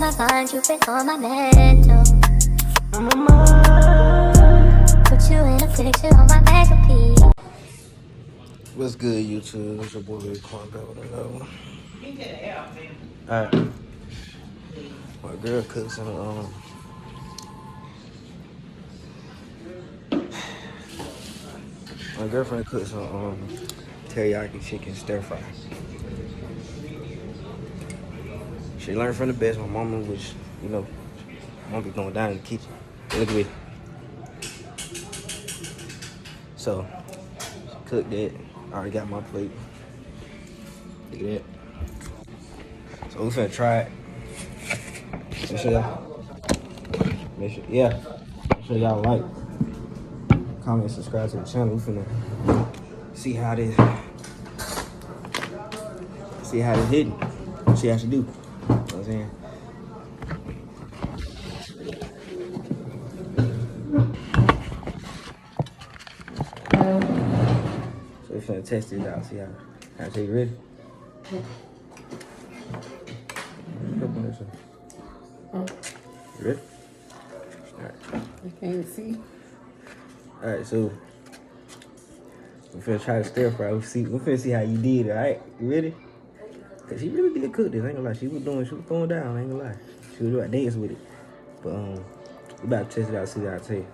my mind, you fit on my mental. I'm a mind. Put you in a picture on my mantelpiece. What's good, YouTube? It's your boy Big Quan back with another one. Alright. My girl cooks some my girlfriend cooks some teriyaki chicken stir fry. She learned from the best. My mama was, mom be going down in the kitchen. Look at me. So, she cooked that. I already got my plate. Look at that. So we finna try it. Make sure y'all like, comment, subscribe to the channel. We finna see how this hitting. See how she do. You know what I'm saying? So we finna test it out. See how you ready? You ready? Alright. I can't see. Alright, so we're finna try to stir fry. We're finna see how you did it, alright? You ready? Cause she really did cook this, I ain't gonna lie. She was throwing down, I ain't gonna lie. She was doing dance with it. But we about to test it out, see how it tastes.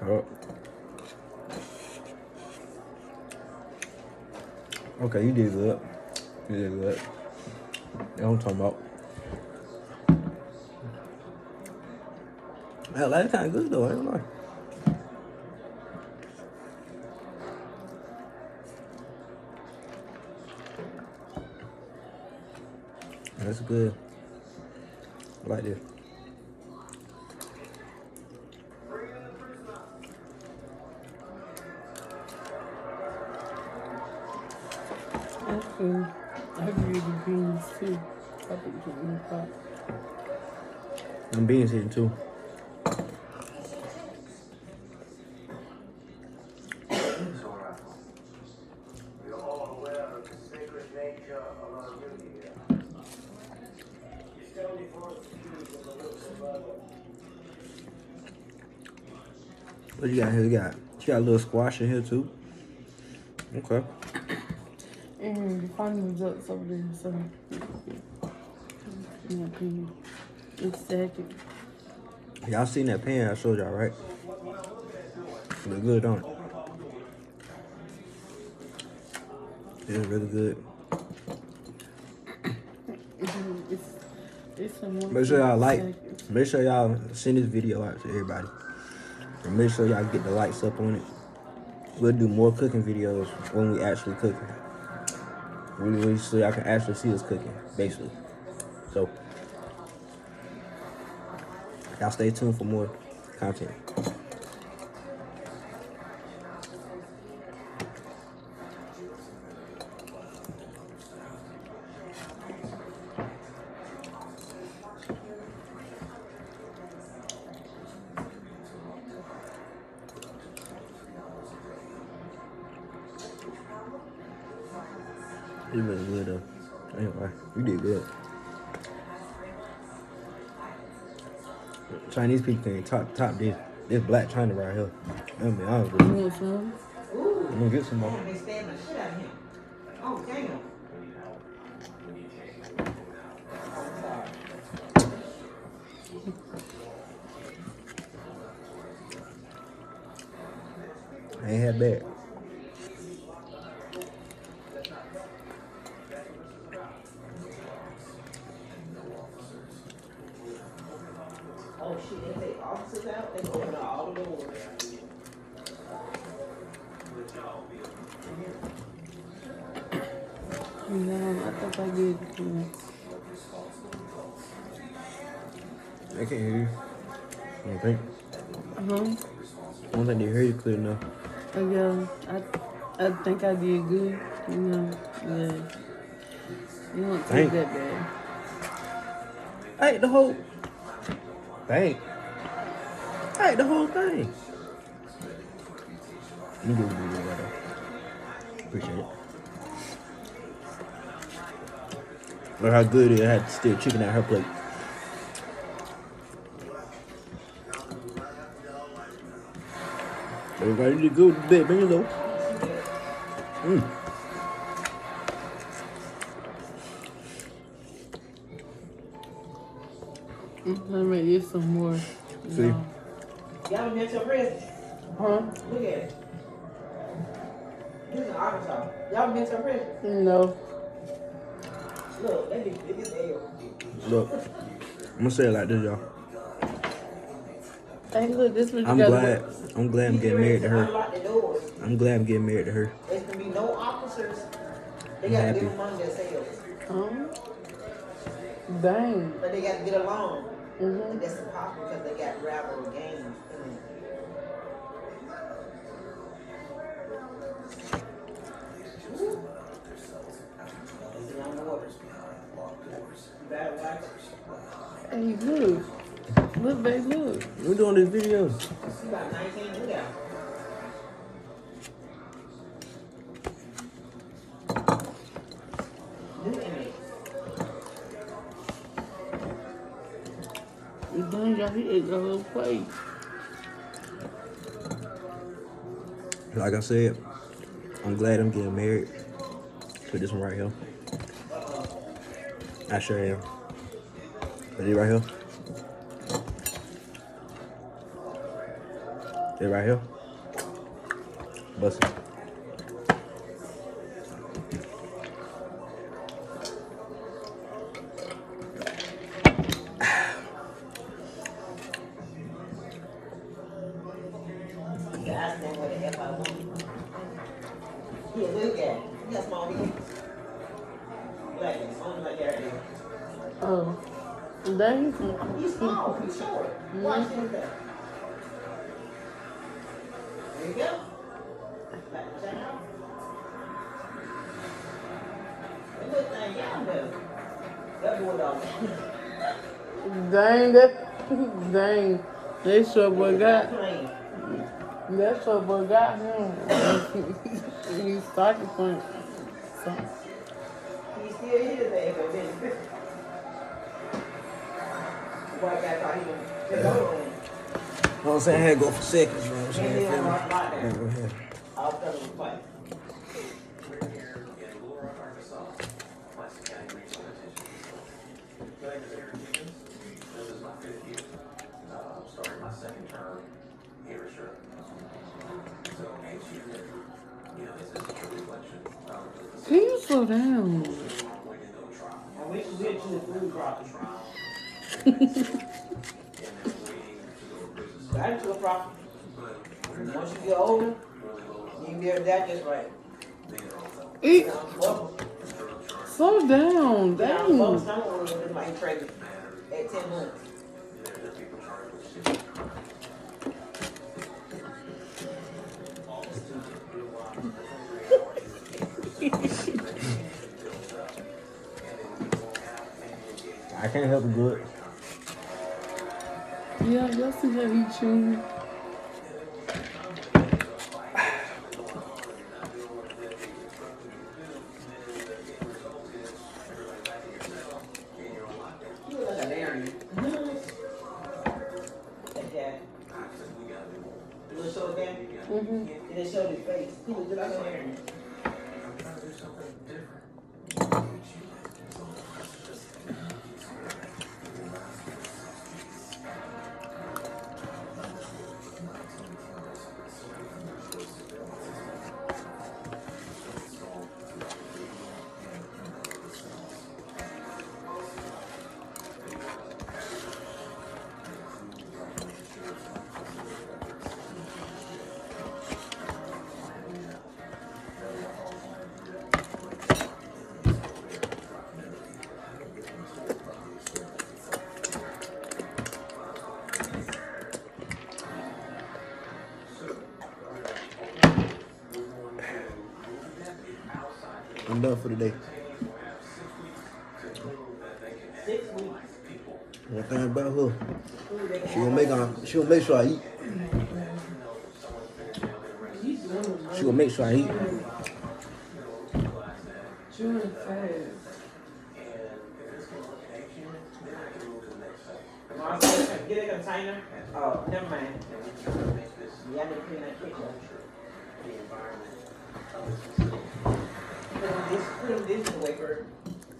Hold up. Okay, you did good. You did good. That's what I'm talking about. That last time good though, I ain't gonna lie. That's good. I like this. Actually, I agree with the beans too. I think you can eat that. Them beans hitting too. What you got here? You got a little squash in here too. Okay. And the final results over there, so in my opinion, it's second. Y'all seen that pan I showed y'all, right? Look good, don't it? It's really good. It's someone. Make sure y'all like. Make sure y'all send this video out to everybody. And make sure y'all get the likes up on it. We'll do more cooking videos when we actually cooking. So y'all can actually see us cooking, basically. So, y'all stay tuned for more content. You really good though. Anyway, you did good. Chinese people can top this black China right here. I'm gonna be honest with You you. want some? I'm gonna get some more. Oh, damn. I ain't had bad. Oh, shit, they take officers out, they open up all the doors. No, I think I did. I can't hear you. I don't think. I don't think they hear you clear enough. Yeah, I think I did good. You know, yeah. You won't take that bad. I ate the whole thing. I ate the whole thing. You do good, brother. Appreciate it. Look how good it is. I had to steal chicken out her plate. Everybody need to go to bed, bring it low. Let me make this some more. See? No. Y'all been your present. Huh? Look at it. This is Arkansas. Y'all been your present. No. Look, that is L. Look, I'm gonna say it like this, y'all. Hey, look, this what you I'm gotta glad. I'm glad I'm getting married to her. Unlock the doors. I'm glad I'm getting married to her. There's gonna be no officers. They I'm gotta happy. live among themselves. Dang. But they gotta get along. Mm-hmm. And that's impossible because they got rival games. It's around the waters. Bad wax. Hey, look. Look, babe, look. We're doing this video. She about 19. Look out. New inmate. Dang, y'all, he ate the whole plate. Like I said, I'm glad I'm getting married. Put this one right here. I sure am. Put it right here. It right here. Bust it. Guys, know what the F I want. Yeah, look at it. You got small people. Black ones, only like that. Oh. Dang. He's small, he's short. Watch him there. There you go. Black ones, check out. That little thing y'all do. That bulldog. Dang, that. Dang. That short boy got. Plain. That short boy got him. He started point. So. He still is there, but then. White guy thought he was just over him. You know what I'm saying? I had to go for seconds, man. I'm saying, And he feel don't me? rock like Yeah, that. go ahead. I'll tell him to fight. We're here in Little Rock, Arkansas, Plastic County Regional Detention. My name is Aaron Higgins. This is my 5th year. I'm starting my 2nd term here at Sherman. So each year, this is a true reflection of the Can you slow down? long way to go trial. I wish we had you the food property. And then waiting to go to prison. Got into a property. But we're not Once you get older, really low you can be able to die just right. Eat. Well, Slow down. Folks Dang. don't want to look like pregnant at 10 months. there are people charged with shit. I can't help it good. Yeah, y'all see how he chewing? You look like a Larry. That guy. You little short guy? Mm-hmm. And they showed his face. He looked like a Larry. I'm trying to do something different. I'm done for the day. 6 weeks. One thing about her, she gonna make sure I eat. She gonna make sure I eat. Chewing fast. And if it's a location, then I can move to the next phase. Marcel, get a container. Oh, never mind. And we can really make this Yeah, I need to clean that kitchen. culture, the environment of this facility. Put this away first.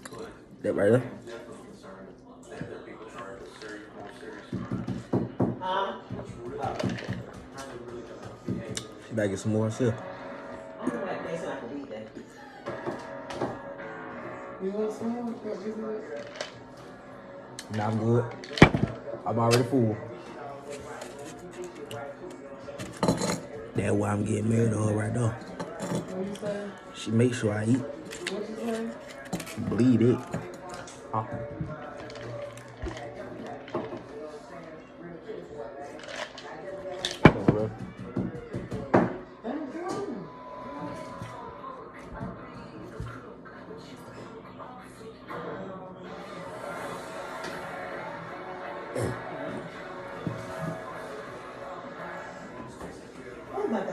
But That right there. I'm definitely concerned that there are people charged with more serious crimes. Huh? What's really, how they really gonna behave. She better get some more herself. I don't know that tastes like a weed day. You want some more? What is it? Nah, I'm good. I'm already full. That's why I'm getting married to her right now. What you say? She makes sure I eat. What you say? Bleed it. Huh? Oh my God.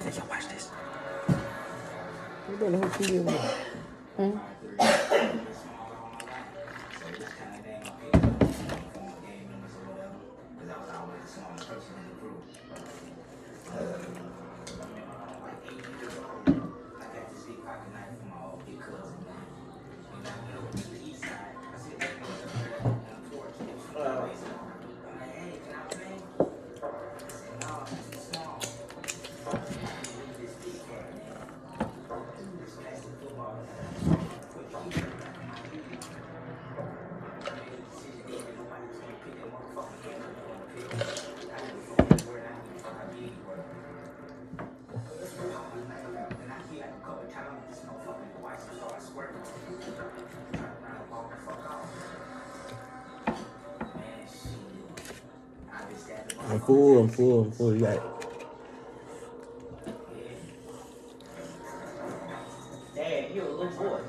Hey, y'all watch this. You better hope you get more. I'm full. You got it. Dad, you're a little boy.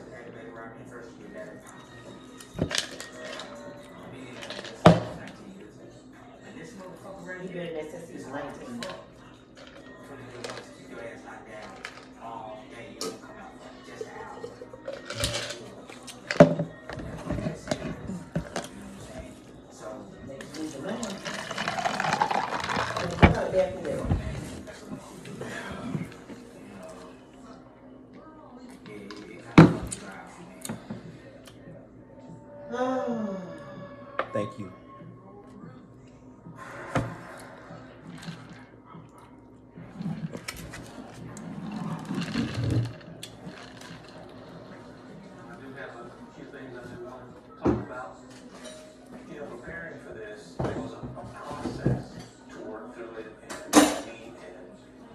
He been in that since he was 19. He's a man. How about that for you? Oh. Thank you. I do have a few things I do want to talk about. You know, preparing for this, there was a process to work through it and meet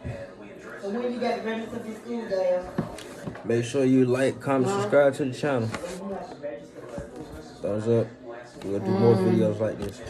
and we addressed So when you got to register for school, Dad? Make sure you like, comment, subscribe to the channel. When you have to register for school? Thumbs up. We'll do more videos like this.